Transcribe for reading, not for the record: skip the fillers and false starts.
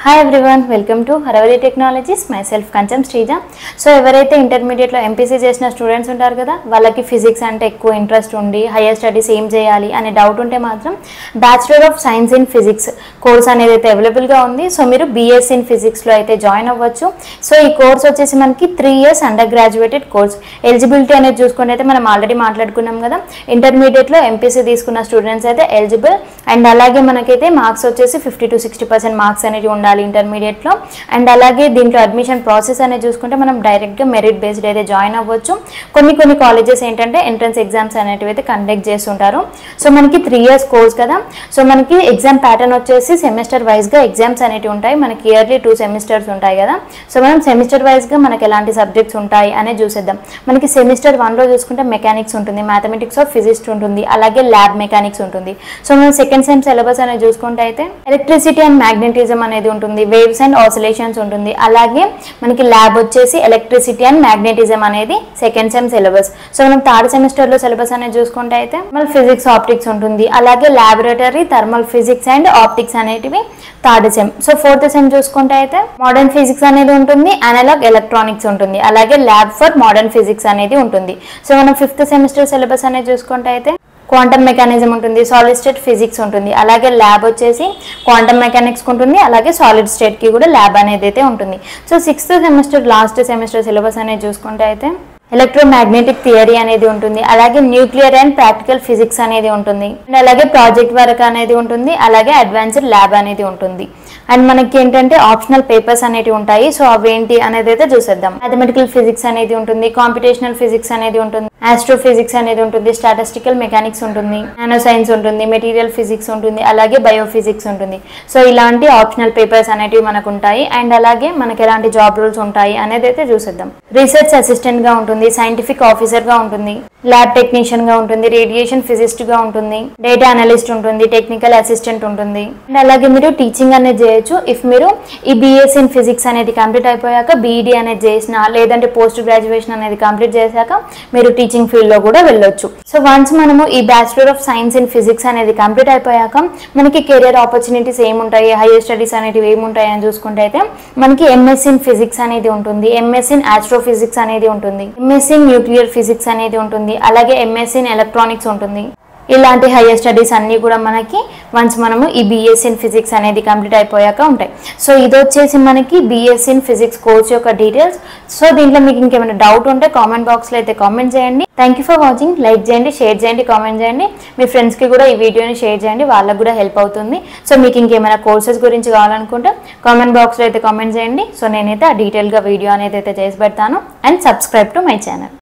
Hi everyone, welcome to Haravali Technologies. Myself Kancham Srija. So ఎవరైతే intermediate లో MPC చేసిన students ఉంటారు కదా, వాళ్ళకి ఫిజిక్స్ అంటే ఎక్కువ ఇంట్రెస్ట్ ఉండి హైయర్ స్టడీస్ ఏం చేయాలి అనే డౌట్ ఉంటే మాత్రం bachelor of science in physics course అనేది అయితే అవైలబుల్ గా ఉంది. సో మీరు బీఎస్సీ ఇన్ ఫిజిక్స్ లో అయితే జాయిన్ అవ్వచ్చు. సో ఈ కోర్స్ వచ్చేసి మనకి 3 years under graduated course. Eligibility అనేది చూసుకుంటే అయితే మనం ఆల్రెడీ మాట్లాడుకున్నాం కదా, ఇంటర్మీడియట్ లో ఎంపీసీ తీసుకున్న స్టూడెంట్స్ అయితే ఎలిజిబుల్. అండ్ అలాగే మనకైతే మార్క్స్ వచ్చేసి 50 to 60% మార్క్స్ అనేది ఉండాలి ఇంటర్మీడియట్ లో. అండ్ అలాగే దీంట్లో అడ్మిషన్ ప్రాసెస్ అనేది చూసుకుంటే మనం డైరెక్ట్ గా మెరిట్ బేస్డ్ అయితే జాయిన్ అవ్వచ్చు. కొన్ని కాలేజెస్ ఏంటంటే ఎంట్రన్స్ ఎగ్జామ్స్ అనేటివి అయితే కండక్ట్ చేస్తుంటారు. సో మనకి 3 years కోర్స్ కదా, సో మనకి ఎగ్జామ్ ప్యాటర్న్ వచ్చేసి సెమిస్టర్ వైజ్ గా ఎగ్జామ్స్ అనేటివి ఉంటాయి. మనకి ఇయర్లీ 2 సెమిస్టర్స్ ఉంటాయి కదా. సో మనం సెమిస్టర్ వైజ్ గా మనకి ఎలాంటి సబ్జెక్ట్స్ ఉంటాయి అనేది చూసేద్దాం. మనకి సెమిస్టర్ 1 లో చూసుకుంటే మెకానిక్స్ ఉంటుంది, మ్యాథమెటిక్స్ ఆఫ్ ఫిజిక్స్ ఉంటుంది, అలాగే ల్యాబ్ మెకానిక్స్ ఉంటుంది. సో మనం సెకండ్ సెమ్ సిలబస్ అనేది చూసుకుంటే అయితే ఎలక్ట్రిసిటీ అండ్ మ్యాగ్నెటిజం అనేది ఉంటుంది, వేవ్స్ అండ్ ఆసిలేషన్స్ ఉంటుంది. అలాగే మనకి ల్యాబ్ వచ్చేసి ఎలక్ట్రిసిటీ అండ్ మ్యాగ్నెటిజం అనేది సెకండ్ సెమ్ సిలబస్. సో మనం థర్డ్ సెమిస్టర్ లో సిలబస్ అనేది చూసుకుంటే అయితే మన ఫిజిక్స్ ఆప్టిక్స్ ఉంటుంది, అలాగే laboratory thermal physics and optics అనేటివి third sem. So fourth sem చూసుకుంటే అయితే మోడర్న్ ఫిజిక్స్ అనేది ఉంటుంది, అనలాగ్ ఎలక్ట్రానిక్స్ ఉంటుంది, అలాగే ల్యాబ్ ఫర్ మోడర్న్ ఫిజిక్స్ అనేది ఉంటుంది. సో మనం ఫిఫ్త్ సెమిస్టర్ సిలబస్ అనేది చూసుకుంటే అయితే క్వాంటమ్ మెకానిజం ఉంటుంది, సాలిడ్ స్టేట్ ఫిజిక్స్ ఉంటుంది, అలాగే ల్యాబ్ వచ్చేసి క్వాంటమ్ మెకానిక్స్ ఉంటుంది, అలాగే సాలిడ్ స్టేట్ కి కూడా ల్యాబ్ అనేది అయితే ఉంటుంది. So sixth semester last semester syllabus అనేది చూసుకుంటే అయితే ఎలక్ట్రోమాగ్నెటిక్ థియరీ అనేది ఉంటుంది, అలాగే న్యూక్లియర్ అండ్ ప్రాక్టికల్ ఫిజిక్స్ అనేది ఉంటుంది, అండ్ అలాగే ప్రాజెక్ట్ వర్క్ అనేది ఉంటుంది, అలాగే అడ్వాన్స్డ్ ల్యాబ్ అనేది ఉంటుంది. అండ్ మనకి ఏంటంటే ఆప్షనల్ పేపర్స్ అనేవి ఉంటాయి. సో అవేంటి అనేది అయితే చూసేద్దాం. మ్యాథమెటికల్ ఫిజిక్స్ అనేది ఉంటుంది, కాంపిటేషనల్ ఫిజిక్స్ అనేది ఉంటుంది, ఆస్ట్రోఫిజిక్స్ అనేది ఉంటుంది, స్టాటిస్టికల్ మెకానిక్స్ ఉంటుంది, నానో సైన్స్ ఉంటుంది, మెటీరియల్ ఫిజిక్స్ ఉంటుంది, అలాగే బయోఫిజిక్స్ ఉంటుంది. సో ఇలాంటి ఆప్షనల్ పేపర్స్ అనేటివి మనకు ఉంటాయి. అండ్ అలాగే మనకి ఎలాంటి జాబ్ రోల్స్ ఉంటాయి అనేది అయితే చూసేద్దాం. రీసెర్చ్ అసిస్టెంట్ గా ఉంటుంది, సైంటిఫిక్ ఆఫీసర్ గా ఉంటుంది, ల్యాబ్ టెక్నీషియన్ గా ఉంటుంది, రేడియేషన్ ఫిజిస్ట్ గా ఉంటుంది, డేటా అనలిస్ట్ ఉంటుంది, టెక్నికల్ అసిస్టెంట్ ఉంటుంది. అండ్ అలాగే మీరు టీచింగ్ అనేది చేయొచ్చు. ఇఫ్ మీరు ఈ బీఎస్సీ ఇన్ ఫిజిక్స్ అనేది కంప్లీట్ అయిపోయాక బీఈడీ అనేది చేసినా, లేదంటే పోస్ట్ గ్రాడ్యుయేషన్ అనేది కంప్లీట్ చేశాక మీరు టీచింగ్ ఫీల్డ్ లో కూడా వెళ్ళొచ్చు. సో వన్స్ మనము ఈ bachelor of science in physics అనేది కంప్లీట్ అయిపోయాక మనకి కెరియర్ ఆపర్చునిటీస్ ఏముంటాయి, హైయర్ స్టడీస్ అనేవి ఏముంటాయి అని చూసుకుంటే అయితే మనకి ఎంఎస్సీ ఇన్ ఫిజిక్స్ అనేది ఉంటుంది, ఎంఎస్సీ ఇన్ ఆస్ట్రోఫిజిక్స్ అనేది ఉంటుంది, ఎంఎస్సీ ఇన్ న్యూక్లియర్ ఫిజిక్స్ అనేది ఉంటుంది, అలాగే ఎంఎస్సీ ఇన్ ఎలక్ట్రానిక్స్ ఉంటుంది. ఇలాంటి హైయర్ స్టడీస్ అన్నీ కూడా మనకి వన్స్ మనము ఈ బీఎస్సీ ఇన్ ఫిజిక్స్ అనేది కంప్లీట్ అయిపోయాక ఉంటాయి. సో ఇది వచ్చేసి మనకి బీఎస్సీ ఇన్ ఫిజిక్స్ కోర్స్ యొక్క డీటెయిల్స్. సో దీంట్లో మీకు ఇంకేమైనా డౌట్ ఉంటే కామెంట్ బాక్స్లో అయితే కామెంట్ చేయండి. Thank you for watching. Like చేయండి, షేర్ చేయండి, కామెంట్ చేయండి. మీ ఫ్రెండ్స్కి కూడా ఈ వీడియోని షేర్ చేయండి, వాళ్ళకు కూడా హెల్ప్ అవుతుంది. సో మీకు ఇంకేమైనా కోర్సెస్ గురించి కావాలనుకుంటే కామెంట్ బాక్స్లో అయితే కామెంట్ చేయండి. సో నేనైతే ఆ డీటెయిల్గా వీడియో అనేది అయితే చేసి పెడతాను. And subscribe to my channel.